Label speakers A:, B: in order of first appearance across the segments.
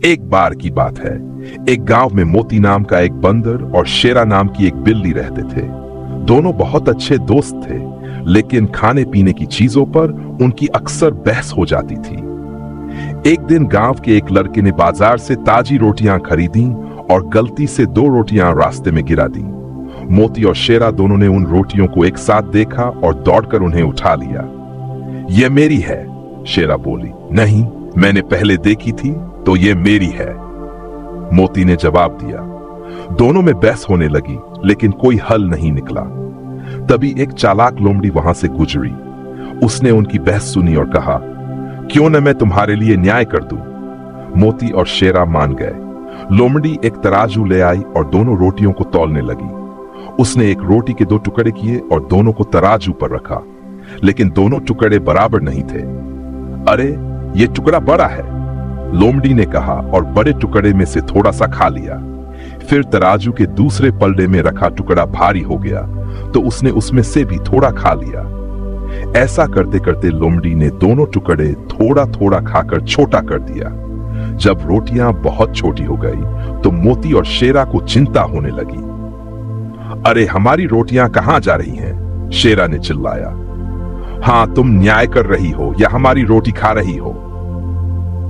A: एक बार की बात है, एक गांव में मोती नाम का एक बंदर और शेरा नाम की एक बिल्ली रहते थे। दोनों बहुत अच्छे दोस्त थे, लेकिन खाने पीने की चीजों पर उनकी अक्सर बहस हो जाती थी। एक दिन गांव के एक लड़के ने बाजार से ताजी रोटियां खरीदी और गलती से 2 रोटियां रास्ते में गिरा दी। मोती और शेरा दोनों ने उन रोटियों को एक साथ देखा और दौड़कर उन्हें उठा लिया। ये मेरी है, शेरा बोली। नहीं, मैंने पहले देखी थी, तो ये मेरी है, मोती ने जवाब दिया। दोनों में बहस होने लगी, लेकिन कोई हल नहीं निकला। तभी एक चालाक लोमड़ी वहां से गुजरी। उसने उनकी बहस सुनी और कहा, क्यों न मैं तुम्हारे लिए न्याय कर दूं। मोती और शेरा मान गए। लोमड़ी एक तराजू ले आई और दोनों रोटियों को तौलने लगी। उसने एक रोटी के 2 टुकड़े किए और दोनों को तराजू पर रखा, लेकिन दोनों टुकड़े बराबर नहीं थे। अरे, ये टुकड़ा बड़ा है, लोमड़ी ने कहा और बड़े टुकड़े में से थोड़ा सा खा लिया। फिर तराजू के दूसरे पलड़े में रखा टुकड़ा भारी हो गया, तो उसने उसमें से भी थोड़ा खा लिया। ऐसा करते करते लोमड़ी ने दोनों टुकड़े थोड़ा थोड़ा खाकर छोटा कर दिया। जब रोटियां बहुत छोटी हो गई, तो मोती और शेरा को चिंता होने लगी। अरे, हमारी रोटियां कहां जा रही हैं? शेरा ने चिल्लाया। हां, तुम न्याय कर रही हो या हमारी रोटी खा रही हो?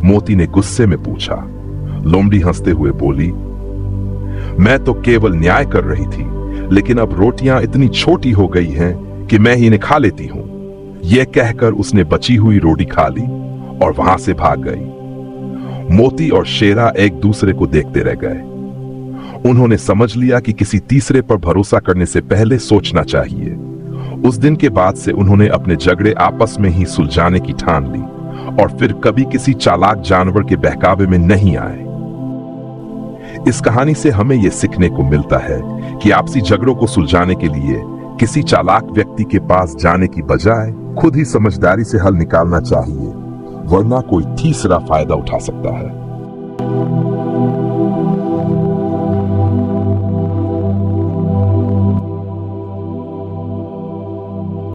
A: मोती ने गुस्से में पूछा। लोमड़ी हंसते हुए बोली, मैं तो केवल न्याय कर रही थी, लेकिन अब रोटियां इतनी छोटी हो गई हैं कि मैं ही इन्हें खा लेती हूं। यह कहकर उसने बची हुई रोटी खा ली और वहां से भाग गई। मोती और शेरा एक दूसरे को देखते रह गए। उन्होंने समझ लिया कि किसी तीसरे पर भरोसा करने से पहले सोचना चाहिए। उस दिन के बाद से उन्होंने अपने झगड़े आपस में ही सुलझाने की ठान ली और फिर कभी किसी चालाक जानवर के बहकावे में नहीं आए। इस कहानी से हमें यह सीखने को मिलता है कि आपसी झगड़ों को सुलझाने के लिए किसी चालाक व्यक्ति के पास जाने की बजाय खुद ही समझदारी से हल निकालना चाहिए, वरना कोई तीसरा फायदा उठा सकता है।